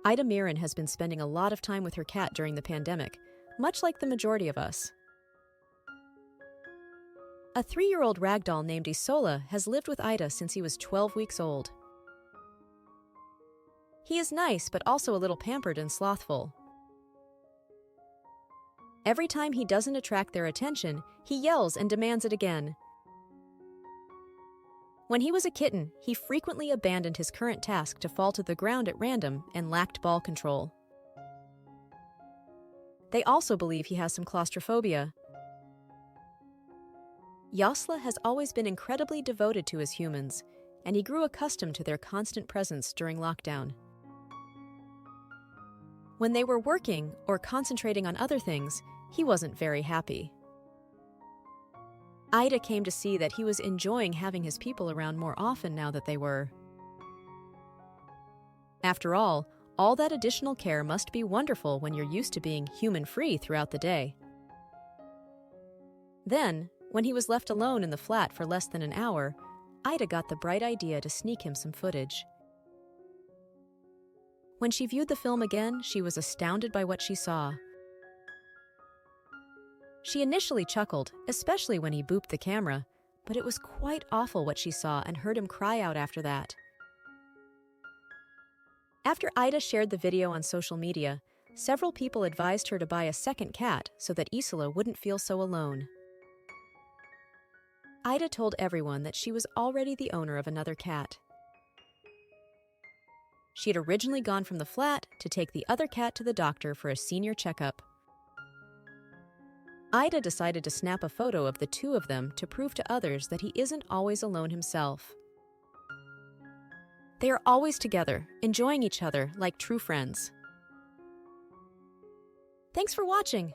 Ida Miran has been spending a lot of time with her cat during the pandemic, much like the majority of us. A 3-year-old ragdoll named Isola has lived with Ida since he was 12 weeks old. He is nice, but also a little pampered and slothful. Every time he doesn't attract their attention, he yells and demands it again. When he was a kitten, he frequently abandoned his current task to fall to the ground at random and lacked ball control. They also believe he has some claustrophobia. Yasla has always been incredibly devoted to his humans, and he grew accustomed to their constant presence during lockdown. When they were working or concentrating on other things, he wasn't very happy. Ida came to see that he was enjoying having his people around more often now that they were. After all that additional care must be wonderful when you're used to being human-free throughout the day. Then, when he was left alone in the flat for less than an hour, Ida got the bright idea to sneak him some footage. When she viewed the film again, she was astounded by what she saw. She initially chuckled, especially when he booped the camera, but it was quite awful what she saw and heard him cry out after that. After Ida shared the video on social media, several people advised her to buy a second cat so that Isola wouldn't feel so alone. Ida told everyone that she was already the owner of another cat. She had originally gone from the flat to take the other cat to the doctor for a senior checkup. Ida decided to snap a photo of the two of them to prove to others that he isn't always alone himself. They are always together, enjoying each other like true friends. Thanks for watching!